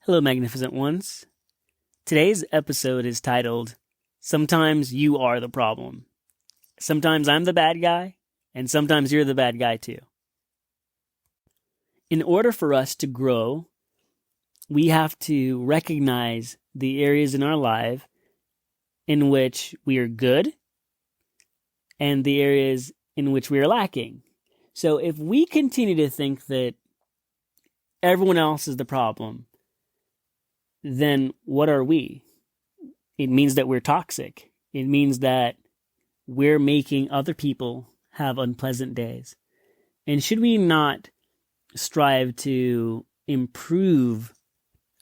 Hello, magnificent ones. Today's episode is titled, Sometimes You Are the Problem. Sometimes I'm the bad guy, and sometimes you're the bad guy too. In order for us to grow, we have to recognize the areas in our life in which we are good and the areas in which we are lacking. So if we continue to think that everyone else is the problem, then what are we? It means that we're toxic. It means that we're making other people have unpleasant days. And should we not strive to improve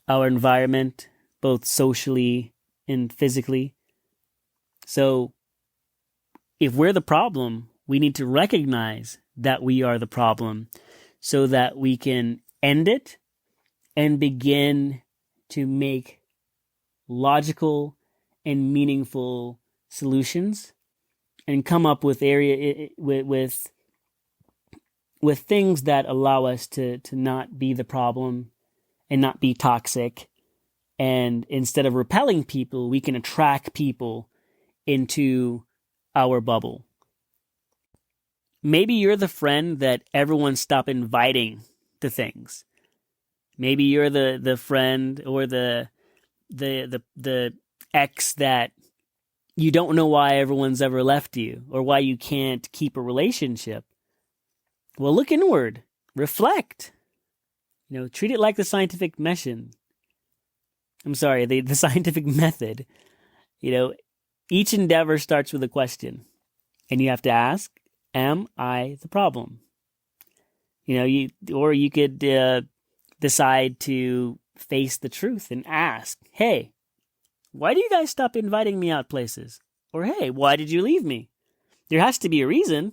our environment, both socially and physically? So if we're the problem, we need to recognize that we are the problem so that we can end it and begin to make logical and meaningful solutions and come up with with things that allow us to not be the problem and not be toxic. And instead of repelling people, we can attract people into our bubble. Maybe you're the friend that everyone stopped inviting to things. Maybe you're the friend or the ex that you don't know why everyone's ever left you or why you can't keep a relationship. Well, look inward, reflect. Treat it like the scientific method. The scientific method. Each endeavor starts with a question, and you have to ask, "Am I the problem?" You could decide to face the truth and ask, "Hey, why do you guys stop inviting me out places?" Or, "Hey, why did you leave me?" There has to be a reason.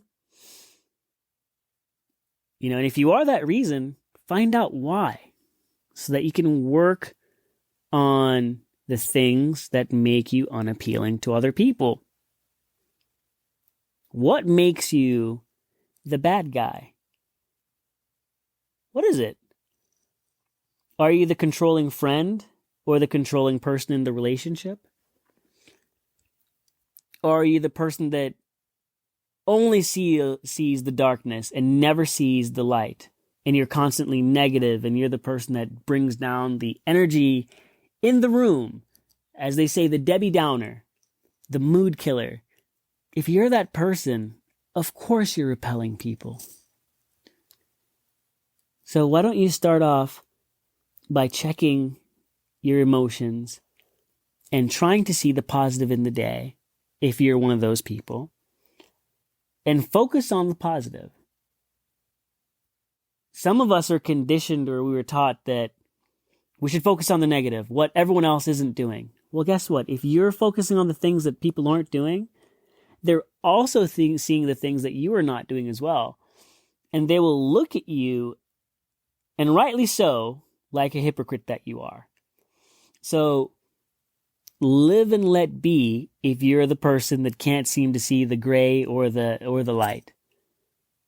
And if you are that reason, find out why so that you can work on the things that make you unappealing to other people. What makes you the bad guy? What is it? Are you the controlling friend or the controlling person in the relationship? Or are you the person that only sees the darkness and never sees the light? And you're constantly negative, and you're the person that brings down the energy in the room. As they say, the Debbie Downer, the mood killer. If you're that person, of course you're repelling people. So why don't you start off by checking your emotions and trying to see the positive in the day, if you're one of those people, and focus on the positive. Some of us are conditioned, or we were taught that we should focus on the negative, what everyone else isn't doing. Well, guess what? If you're focusing on the things that people aren't doing, they're also seeing the things that you are not doing as well. And they will look at you, and rightly so, like a hypocrite that you are. So live and let be if you're the person that can't seem to see the gray or the light.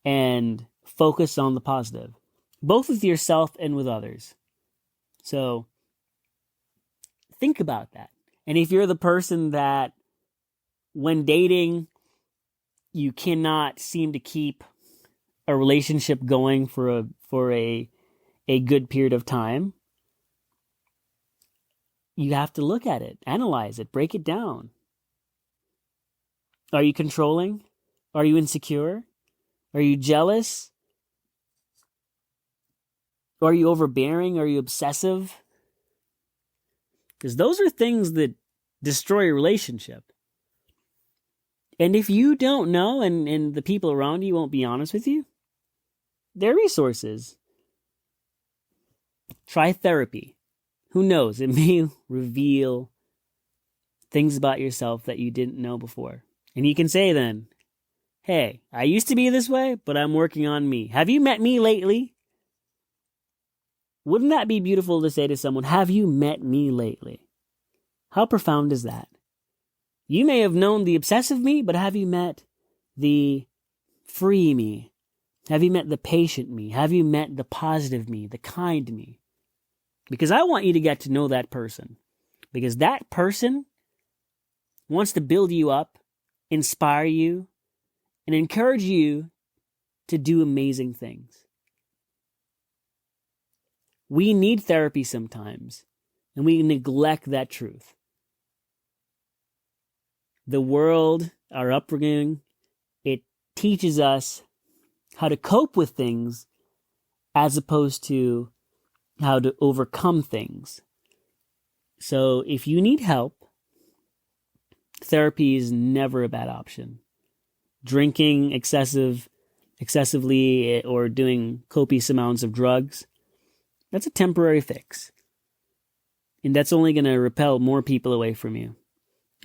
And focus on the positive, both with yourself and with others. So think about that. And if you're the person that when dating, you cannot seem to keep a relationship going for a good period of time, you have to look at it, analyze it, break it down. Are you controlling? Are you insecure? Are you jealous? Are you overbearing? Are you obsessive? Because those are things that destroy a relationship. And if you don't know, and the people around you won't be honest with you, there are resources. Try therapy. Who knows? It may reveal things about yourself that you didn't know before. And you can say then, "Hey, I used to be this way, but I'm working on me. Have you met me lately?" Wouldn't that be beautiful to say to someone, "Have you met me lately?" How profound is that? You may have known the obsessive me, but have you met the free me? Have you met the patient me? Have you met the positive me, the kind me? Because I want you to get to know that person. Because that person wants to build you up, inspire you, and encourage you to do amazing things. We need therapy sometimes, and we neglect that truth. The world, our upbringing, it teaches us how to cope with things as opposed to how to overcome things. So if you need help, therapy is never a bad option. Drinking excessively or doing copious amounts of drugs, that's a temporary fix. And that's only going to repel more people away from you.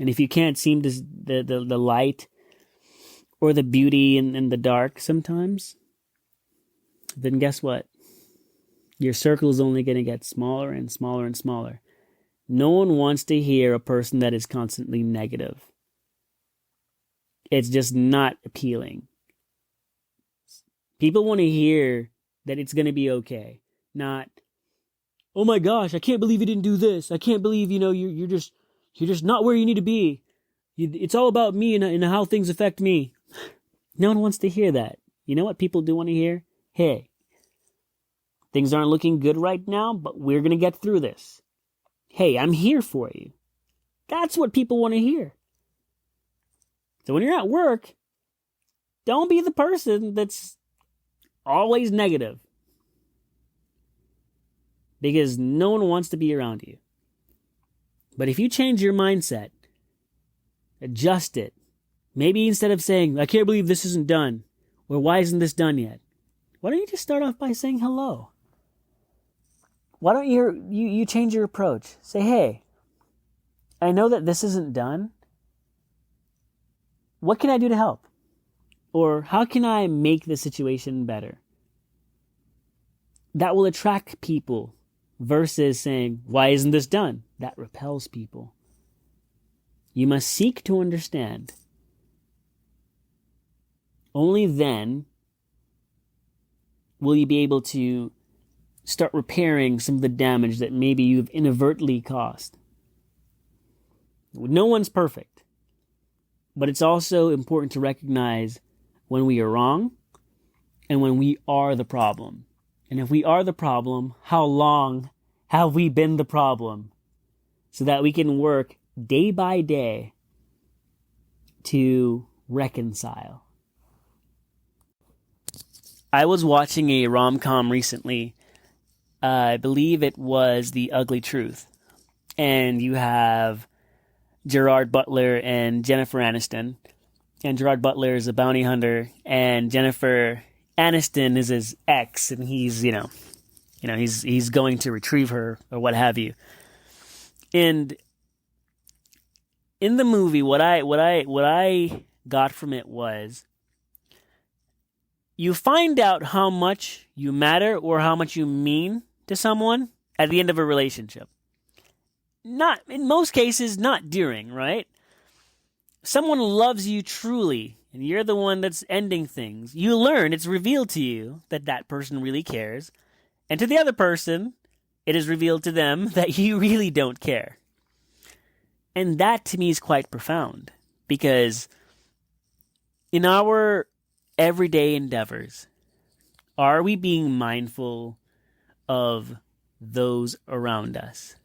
And if you can't see the light or the beauty in the dark sometimes, then guess what? Your circle is only going to get smaller and smaller and smaller. No one wants to hear a person that is constantly negative. It's just not appealing. People want to hear that it's going to be okay. Not, oh my gosh, I can't believe you didn't do this. I can't believe, you're just not where you need to be. It's all about me and how things affect me. No one wants to hear that. You know what people do want to hear? Hey, things aren't looking good right now, but we're going to get through this. Hey, I'm here for you. That's what people want to hear. So when you're at work, don't be the person that's always negative. Because no one wants to be around you. But if you change your mindset, adjust it, maybe instead of saying, I can't believe this isn't done, or why isn't this done yet? Why don't you just start off by saying hello? Why don't you change your approach? Say, hey, I know that this isn't done. What can I do to help? Or how can I make the situation better? That will attract people versus saying, why isn't this done? That repels people. You must seek to understand. Only then will you be able to start repairing some of the damage that maybe you've inadvertently caused. No one's perfect. But it's also important to recognize when we are wrong and when we are the problem. And if we are the problem, how long have we been the problem? So that we can work day by day to reconcile. I was watching a rom-com recently. I believe it was The Ugly Truth. And you have Gerard Butler and Jennifer Aniston. And Gerard Butler is a bounty hunter, and Jennifer Aniston is his ex, and he's, he's going to retrieve her or what have you. And in the movie, what I got from it was, you find out how much you matter or how much you mean to someone at the end of a relationship. Not, in most cases, not during, right? Someone loves you truly, and you're the one that's ending things. You learn, it's revealed to you that that person really cares. And to the other person, it is revealed to them that you really don't care. And that, to me, is quite profound. Because in our everyday endeavors, are we being mindful of those around us?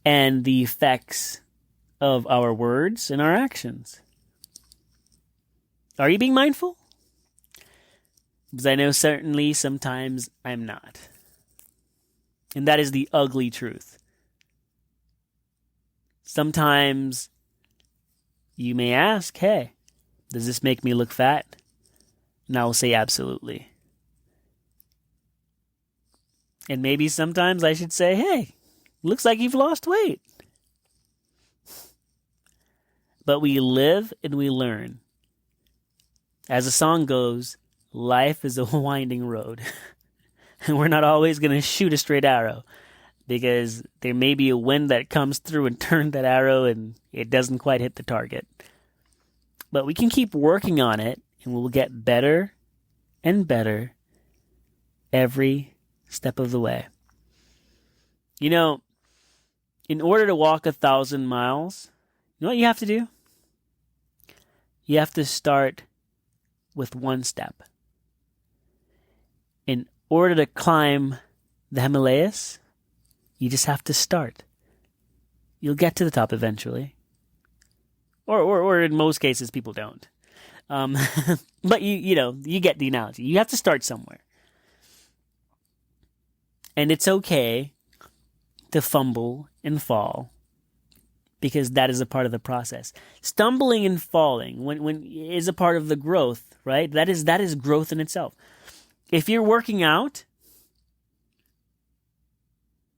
And the effects of our words and our actions. Are you being mindful? Because I know certainly sometimes I'm not. And that is the ugly truth. Sometimes you may ask, hey, does this make me look fat? And I will say absolutely. And maybe sometimes I should say, hey, looks like you've lost weight. But we live and we learn. As the song goes, life is a winding road. And we're not always going to shoot a straight arrow. Because there may be a wind that comes through and turns that arrow and it doesn't quite hit the target. But we can keep working on it and we'll get better and better every step of the way. You know, in order to walk 1,000 miles, you know what you have to do? You have to start with one step. In order to climb the Himalayas, you just have to start. You'll get to the top eventually. Or in most cases, people don't. But you get the analogy. You have to start somewhere. And it's okay to fumble and fall, because that is a part of the process. Stumbling and falling when is a part of the growth, right? That is growth in itself. If you're working out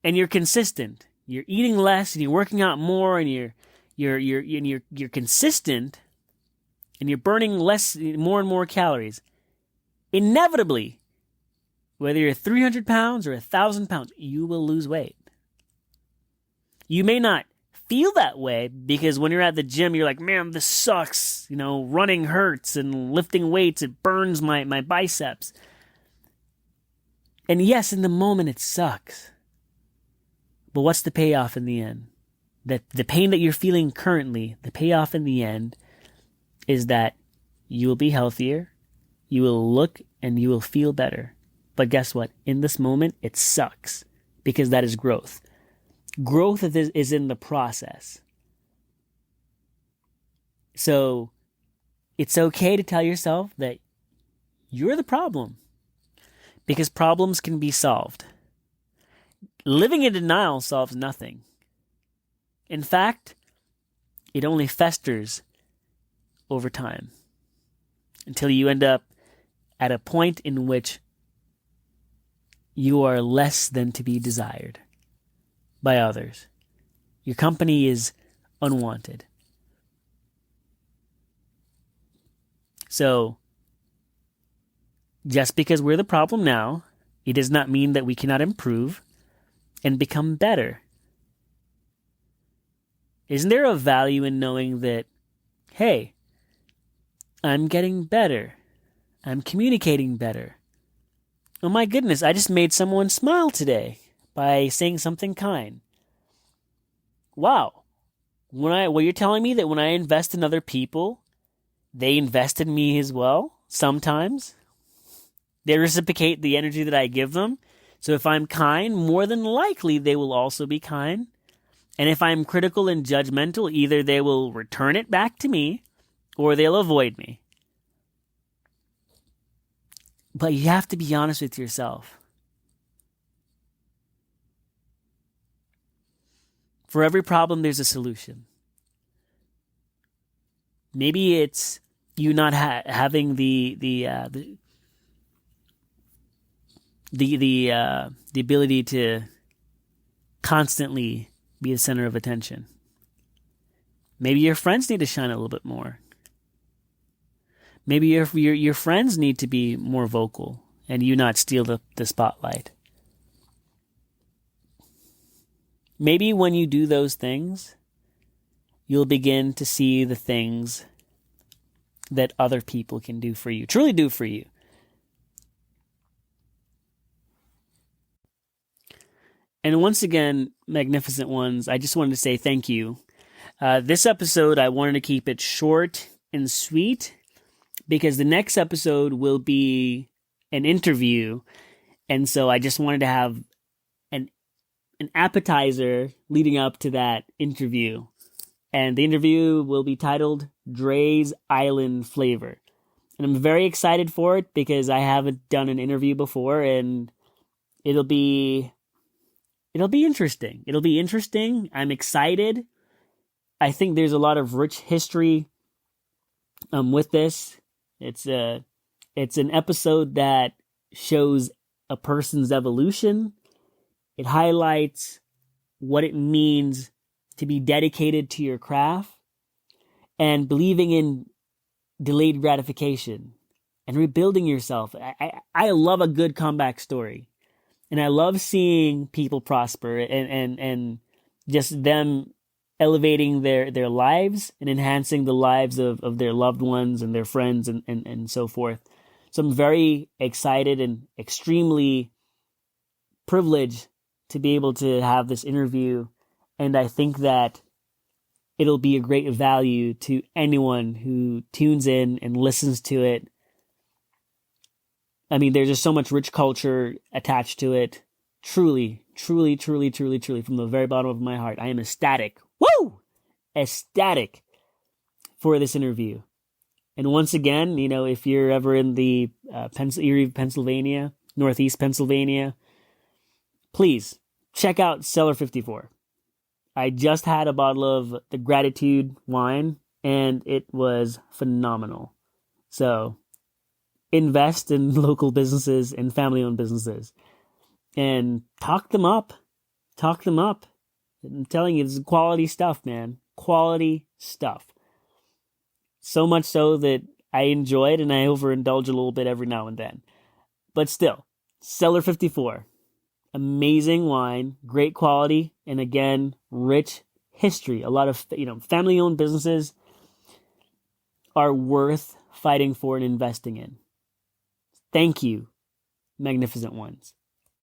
and you're consistent, you're eating less and you're working out more, and you're consistent and you're burning more and more calories, inevitably, whether you're 300 pounds or 1,000 pounds, you will lose weight. You may not feel that way, because when you're at the gym, you're like, man, this sucks. Running hurts, and lifting weights, it burns my biceps. And yes, in the moment it sucks. But what's the payoff in the end? That the pain that you're feeling currently, the payoff in the end is that you will be healthier, you will look and you will feel better. But guess what? In this moment, it sucks, because that is growth. Growth is in the process. So it's okay to tell yourself that you're the problem, because problems can be solved. Living in denial solves nothing. In fact, it only festers over time until you end up at a point in which you are less than to be desired by others. Your company is unwanted. So, just because we're the problem now, it does not mean that we cannot improve and become better. Isn't there a value in knowing that, hey, I'm getting better. I'm communicating better. Oh my goodness, I just made someone smile today by saying something kind. Wow. You're telling me that when I invest in other people, they invest in me as well? Sometimes. They reciprocate the energy that I give them. So if I'm kind, more than likely they will also be kind. And if I'm critical and judgmental, either they will return it back to me or they'll avoid me. But you have to be honest with yourself. For every problem, there's a solution. Maybe it's you not having the ability to constantly be the center of attention. Maybe your friends need to shine a little bit more. Maybe your friends need to be more vocal and you not steal the spotlight. Maybe when you do those things, you'll begin to see the things that other people can do for you, truly do for you. And once again, magnificent ones, I just wanted to say thank you. This episode, I wanted to keep it short and sweet because the next episode will be an interview. And so I just wanted to have an appetizer leading up to that interview. And the interview will be titled Dre's Island Flavor. And I'm very excited for it because I haven't done an interview before, and it'll be interesting. It'll be interesting. I'm excited. I think there's a lot of rich history with this. It's an episode that shows a person's evolution. It highlights what it means to be dedicated to your craft and believing in delayed gratification and rebuilding yourself. I love a good comeback story. And I love seeing people prosper and just them elevating their lives and enhancing the lives of their loved ones and their friends and so forth. So I'm very excited and extremely privileged to be able to have this interview, and I think that it'll be a great value to anyone who tunes in and listens to it. I mean, there's just so much rich culture attached to it. Truly, truly, truly, truly, truly, from the very bottom of my heart, I am ecstatic. Woo! Ecstatic for this interview. And once again, if you're ever in the Erie, Pennsylvania, Northeast Pennsylvania, please check out Cellar 54. I just had a bottle of the Gratitude wine, and it was phenomenal. So invest in local businesses and family-owned businesses and talk them up. Talk them up. I'm telling you, this is quality stuff, man. Quality stuff. So much so that I enjoy it and I overindulge a little bit every now and then. But still, Cellar 54. Amazing wine, great quality, and again, rich history. A lot of, family-owned businesses are worth fighting for and investing in. Thank you, Magnificent Ones.